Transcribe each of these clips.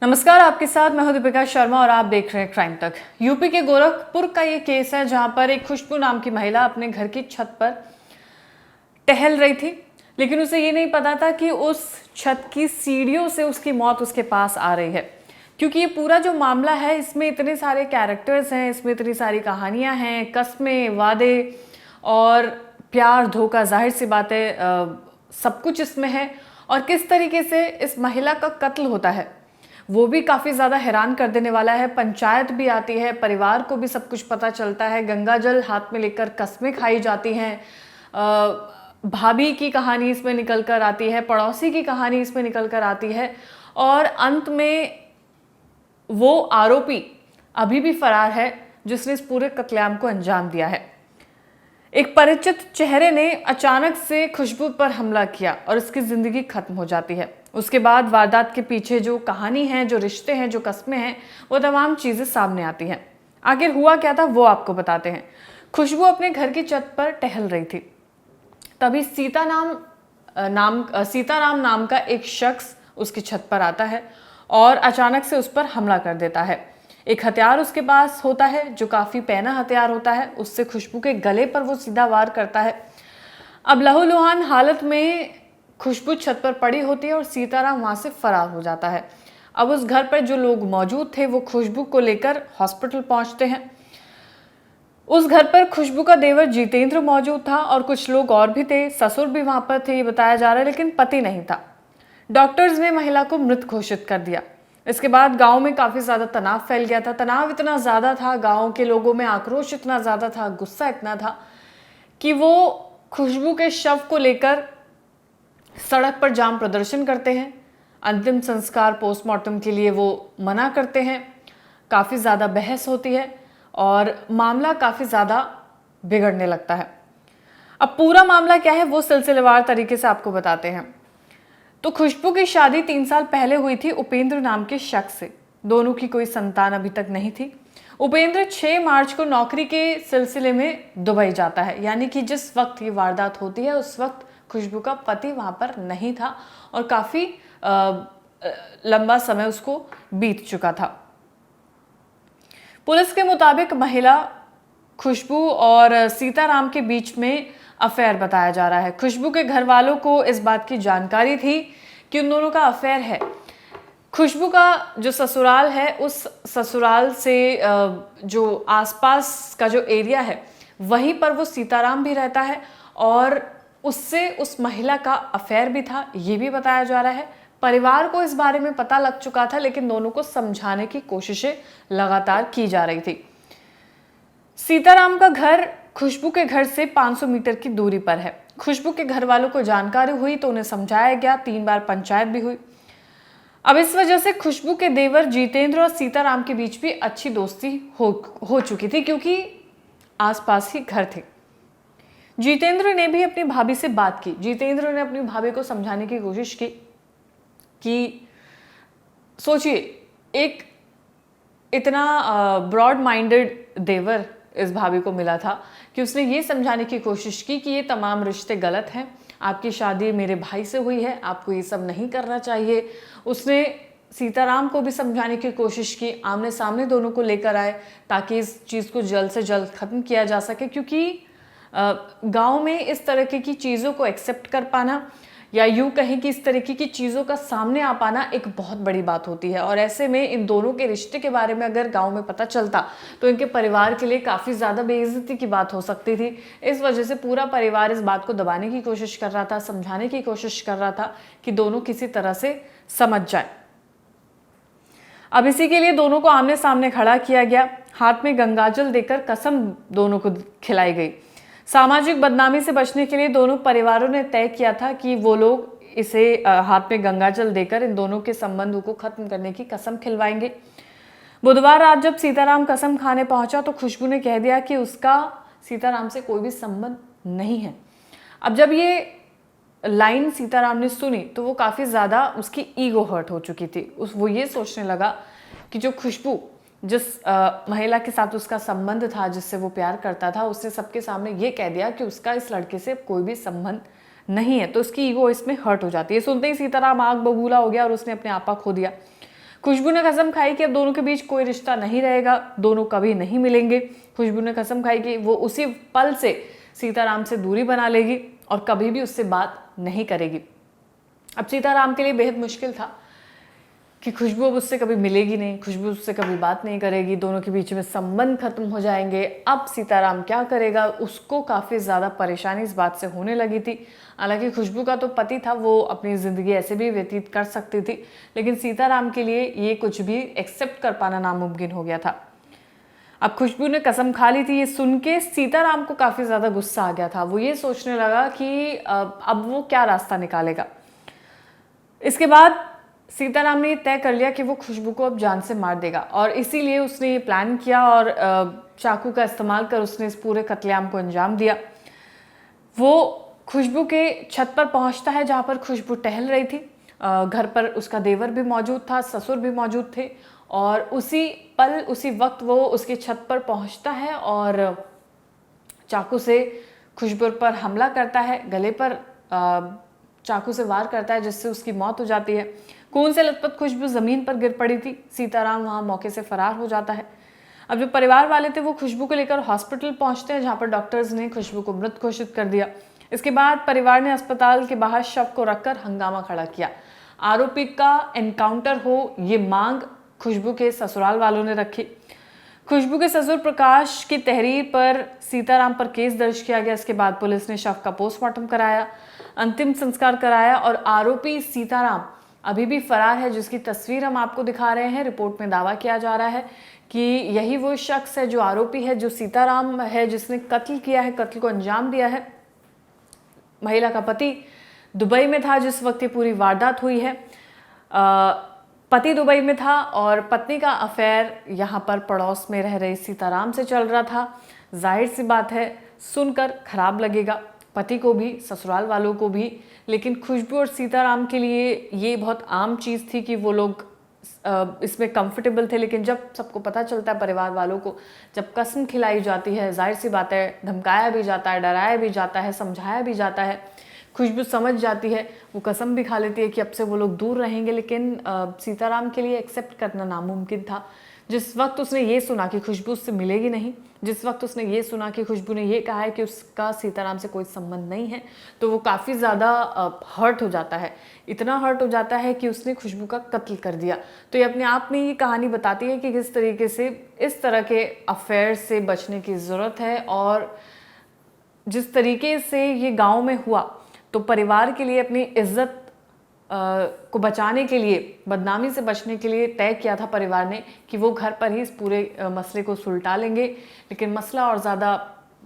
नमस्कार, आपके साथ मैं हूं दीपिका शर्मा और आप देख रहे हैं क्राइम तक। यूपी के गोरखपुर का ये केस है जहां पर एक खुशबू नाम की महिला अपने घर की छत पर टहल रही थी, लेकिन उसे ये नहीं पता था कि उस छत की सीढ़ियों से उसकी मौत उसके पास आ रही है। क्योंकि ये पूरा जो मामला है, इसमें इतने सारे कैरेक्टर्स हैं, इसमें इतनी सारी कहानियां हैं, कस्में, वादे और प्यार, धोखा, जाहिर सी बात है सब कुछ इसमें है। और किस तरीके से इस महिला का कत्ल होता है वो भी काफ़ी ज़्यादा हैरान कर देने वाला है। पंचायत भी आती है, परिवार को भी सब कुछ पता चलता है, गंगा जल हाथ में लेकर कस्में खाई जाती हैं, भाभी की कहानी इसमें निकल कर आती है, पड़ोसी की कहानी इसमें निकल कर आती है और अंत में वो आरोपी अभी भी फरार है जिसने इस पूरे कत्लेआम को अंजाम दिया है। एक परिचित चेहरे ने अचानक से खुशबू पर हमला किया और उसकी जिंदगी खत्म हो जाती है। उसके बाद वारदात के पीछे जो कहानी है, जो रिश्ते हैं, जो कस्में हैं, वो तमाम चीजें सामने आती हैं। आखिर हुआ क्या था वो आपको बताते हैं। खुशबू अपने घर की छत पर टहल रही थी, तभी सीताराम नाम का एक शख्स उसकी छत पर आता है और अचानक से उस पर हमला कर देता है। एक हथियार उसके पास होता है जो काफी पैना हथियार होता है, उससे खुशबू के गले पर वो सीधा वार करता है। अब लहूलुहान हालत में खुशबू छत पर पड़ी होती है और सीताराम वहां से फरार हो जाता है। अब उस घर पर जो लोग मौजूद थे वो खुशबू को लेकर हॉस्पिटल पहुंचते हैं। उस घर पर खुशबू का देवर जितेंद्र मौजूद था और कुछ लोग और भी थे, ससुर भी वहां पर थे ये बताया जा रहा है, लेकिन पति नहीं था। डॉक्टर्स ने महिला को मृत घोषित कर दिया। इसके बाद गांव में काफी ज्यादा तनाव फैल गया था। तनाव इतना ज्यादा था, गांव के लोगों में आक्रोश इतना ज्यादा था, गुस्सा इतना था कि वो खुशबू के शव को लेकर सड़क पर जाम प्रदर्शन करते हैं। अंतिम संस्कार पोस्टमार्टम के लिए वो मना करते हैं। काफी ज्यादा बहस होती है और मामला काफी ज्यादा बिगड़ने लगता है। अब पूरा मामला क्या है वो सिलसिलेवार तरीके से आपको बताते हैं। तो खुशबू की शादी 3 साल पहले हुई थी उपेंद्र नाम के शख्स से। दोनों की कोई संतान अभी तक नहीं थी। उपेंद्र 6 मार्च को नौकरी के सिलसिले में दुबई जाता है, यानी कि जिस वक्त ये वारदात होती है उस वक्त खुशबू का पति वहां पर नहीं था और काफी लंबा समय उसको बीत चुका था। पुलिस के मुताबिक महिला खुशबू और सीताराम के बीच में अफेयर बताया जा रहा है। खुशबू के घर वालों को इस बात की जानकारी थी कि उन दोनों का अफेयर है। खुशबू का जो ससुराल है, उस ससुराल से जो आसपास का जो एरिया है वहीं पर वो सीताराम भी रहता है और उससे उस महिला का अफेयर भी था, ये भी बताया जा रहा है। परिवार को इस बारे में पता लग चुका था, लेकिन दोनों को समझाने की कोशिशें लगातार की जा रही थी। सीताराम का घर खुशबू के घर से 500 मीटर की दूरी पर है। खुशबू के घर वालों को जानकारी हुई तो उन्हें समझाया गया। 3 बार पंचायत भी हुई। अब इस वजह से खुशबू के देवर जितेंद्र और सीताराम के बीच भी अच्छी दोस्ती हो चुकी थी, क्योंकि आसपास ही घर थे। जितेंद्र ने भी अपनी भाभी से बात की। जितेंद्र ने अपनी भाभी को समझाने की कोशिश की कि सोचिए, एक इतना ब्रॉड माइंडेड देवर इस भाभी को मिला था कि उसने ये समझाने की कोशिश की कि ये तमाम रिश्ते गलत हैं, आपकी शादी मेरे भाई से हुई है, आपको ये सब नहीं करना चाहिए। उसने सीताराम को भी समझाने की कोशिश की, आमने सामने दोनों को लेकर आए ताकि इस चीज़ को जल्द से जल्द ख़त्म किया जा सके। क्योंकि गांव में इस तरह की चीज़ों को एक्सेप्ट कर पाना या यूँ कहें कि इस तरीके की चीज़ों का सामने आ पाना एक बहुत बड़ी बात होती है। और ऐसे में इन दोनों के रिश्ते के बारे में अगर गांव में पता चलता तो इनके परिवार के लिए काफ़ी ज़्यादा बेइज्जती की बात हो सकती थी। इस वजह से पूरा परिवार इस बात को दबाने की कोशिश कर रहा था, समझाने की कोशिश कर रहा था कि दोनों किसी तरह से समझ जाए। अब इसी के लिए दोनों को आमने सामने खड़ा किया गया। हाथ में गंगाजल देकर कसम दोनों को खिलाई गई। सामाजिक बदनामी से बचने के लिए दोनों परिवारों ने तय किया था कि वो लोग इसे हाथ में गंगाजल देकर इन दोनों के संबंधों को खत्म करने की कसम खिलवाएंगे। बुधवार रात जब सीताराम कसम खाने पहुंचा तो खुशबू ने कह दिया कि उसका सीताराम से कोई भी संबंध नहीं है। अब जब ये लाइन सीताराम ने सुनी तो वो काफ़ी ज़्यादा उसकी ईगो हर्ट हो चुकी थी। वो ये सोचने लगा कि जो खुशबू, जिस महिला के साथ उसका संबंध था, जिससे वो प्यार करता था, उसने सबके सामने ये कह दिया कि उसका इस लड़के से कोई भी संबंध नहीं है, तो उसकी ईगो इसमें हर्ट हो जाती है। सुनते ही सीताराम आग बबूला हो गया और उसने अपने आपा खो दिया। खुशबू ने कसम खाई कि अब दोनों के बीच कोई रिश्ता नहीं रहेगा, दोनों कभी नहीं मिलेंगे। खुशबू ने कसम खाई कि वो उसी पल से सीताराम से दूरी बना लेगी और कभी भी उससे बात नहीं करेगी। अब सीताराम के लिए बेहद मुश्किल था कि खुशबू अब उससे कभी मिलेगी नहीं, खुशबू उससे कभी बात नहीं करेगी, दोनों के बीच में संबंध खत्म हो जाएंगे। अब सीताराम क्या करेगा, उसको काफ़ी ज़्यादा परेशानी इस बात से होने लगी थी। हालांकि खुशबू का तो पति था, वो अपनी ज़िंदगी ऐसे भी व्यतीत कर सकती थी, लेकिन सीताराम के लिए ये कुछ भी एक्सेप्ट कर पाना नामुमकिन हो गया था। अब खुशबू ने कसम खा ली थी, ये सुन के सीताराम को काफ़ी ज़्यादा गुस्सा आ गया था। वो ये सोचने लगा कि अब वो क्या रास्ता निकालेगा। इसके बाद सीताराम ने तय कर लिया कि वो खुशबू को अब जान से मार देगा और इसीलिए उसने ये प्लान किया और चाकू का इस्तेमाल कर उसने इस पूरे कत्लेआम को अंजाम दिया। वो खुशबू के छत पर पहुंचता है जहां पर खुशबू टहल रही थी। घर पर उसका देवर भी मौजूद था, ससुर भी मौजूद थे और उसी पल उसी वक्त वो उसकी छत पर पहुंचता है और चाकू से खुशबू पर हमला करता है, गले पर चाकू से वार करता है जिससे उसकी मौत हो जाती है। खून से लथपथ खुशबू जमीन पर गिर पड़ी थी। सीताराम वहां मौके से फरार हो जाता है। अब जो परिवार वाले थे वो खुशबू को लेकर हॉस्पिटल पहुंचते हैं जहां पर डॉक्टर्स ने खुशबू को मृत घोषित कर दिया। इसके बाद परिवार ने अस्पताल के बाहर शव को रखकर हंगामा खड़ा किया। आरोपी का एनकाउंटर हो, ये मांग खुशबू के ससुराल वालों ने रखी। खुशबू के ससुर प्रकाश की तहरीर पर सीताराम पर केस दर्ज किया गया। इसके बाद पुलिस ने शव का पोस्टमार्टम कराया, अंतिम संस्कार कराया और आरोपी सीताराम अभी भी फरार है, जिसकी तस्वीर हम आपको दिखा रहे हैं। रिपोर्ट में दावा किया जा रहा है कि यही वो शख्स है जो आरोपी है, जो सीताराम है, जिसने कत्ल किया है, कत्ल को अंजाम दिया है। महिला का पति दुबई में था जिस वक्त ये पूरी वारदात हुई है। पति दुबई में था और पत्नी का अफेयर यहाँ पर पड़ोस में रह रहे सीताराम से चल रहा था। जाहिर सी बात है, सुनकर खराब लगेगा पति को भी, ससुराल वालों को भी, लेकिन खुशबू और सीताराम के लिए ये बहुत आम चीज़ थी कि वो लोग इसमें कंफर्टेबल थे। लेकिन जब सबको पता चलता है, परिवार वालों को जब कसम खिलाई जाती है, जाहिर सी बात है धमकाया भी जाता है, डराया भी जाता है, समझाया भी जाता है, खुशबू समझ जाती है, वो कसम भी खा लेती है कि अब से वो लोग दूर रहेंगे। लेकिन सीताराम के लिए एक्सेप्ट करना नामुमकिन था। जिस वक्त उसने ये सुना कि खुशबू उससे मिलेगी नहीं, जिस वक्त उसने ये सुना कि खुशबू ने ये कहा है कि उसका सीताराम से कोई संबंध नहीं है, तो वो काफ़ी ज़्यादा हर्ट हो जाता है। इतना हर्ट हो जाता है कि उसने खुशबू का कत्ल कर दिया। तो ये अपने आप में ये कहानी बताती है कि किस तरीके से इस तरह के अफेयर से बचने की ज़रूरत है और जिस तरीके से ये गाँव में हुआ तो परिवार के लिए अपनी इज्जत को बचाने के लिए, बदनामी से बचने के लिए तय किया था परिवार ने कि वो घर पर ही इस पूरे मसले को सुलटा लेंगे। लेकिन मसला और ज़्यादा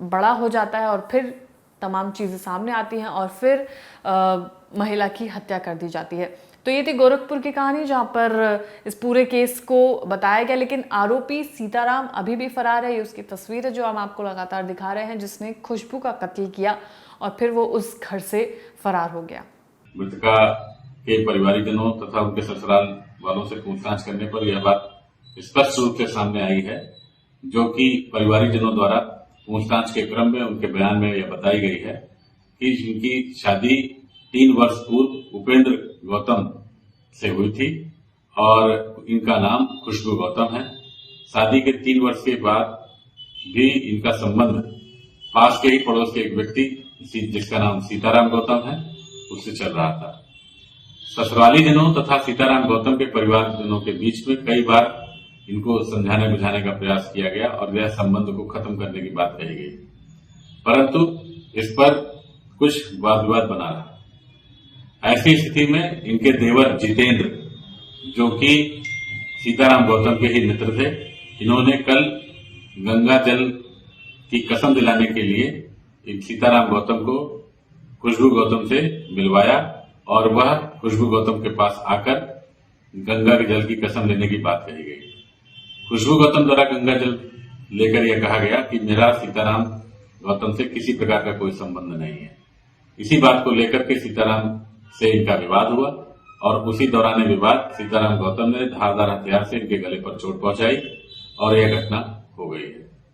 बड़ा हो जाता है और फिर तमाम चीज़ें सामने आती हैं और फिर महिला की हत्या कर दी जाती है। तो ये थी गोरखपुर की कहानी जहाँ पर इस पूरे केस को बताया गया। लेकिन आरोपी सीताराम अभी भी फरार है। ये उसकी तस्वीर है जो हम आपको लगातार दिखा रहे हैं, जिसने खुशबू का कत्ल किया और फिर वो उस घर से फरार हो गया। मृतका के परिवारीजनों तथा उनके ससुराल वालों से पूछताछ करने पर यह बात स्पष्ट रूप से सामने आई है, जो कि परिवारीजनों द्वारा पूछताछ के क्रम में उनके बयान में यह बताई गई है कि जिनकी शादी 3 वर्ष पूर्व उपेंद्र गौतम से हुई थी और इनका नाम खुशबू गौतम है। शादी के 3 वर्ष के बाद भी इनका संबंध पास के ही पड़ोस के एक व्यक्ति जिसका नाम सीताराम गौतम है उससे चल रहा था। ससुराली जनों तथा सीताराम गौतम के परिवारजनों के बीच में कई बार इनको समझाने बुझाने का प्रयास किया गया और यह संबंध को खत्म करने की बात कही गई, परंतु इस पर कुछ वाद विवाद बना रहा। ऐसी स्थिति में इनके देवर जितेंद्र, जो कि सीताराम गौतम के ही मित्र थे, इन्होंने कल गंगा जल की कसम दिलाने के लिए सीताराम गौतम को खुशबू गौतम से मिलवाया और वह खुशबू गौतम के पास आकर गंगा के जल की कसम लेने की बात कही गई। खुशबू गौतम द्वारा गंगा जल लेकर यह कहा गया कि मेरा सीताराम गौतम से किसी प्रकार का कोई संबंध नहीं है। इसी बात को लेकर के सीताराम से इनका विवाद हुआ और उसी दौरान विवाद सीताराम गौतम ने धारदार हथियार से इनके गले पर चोट पहुंचाई और यह घटना हो गई है।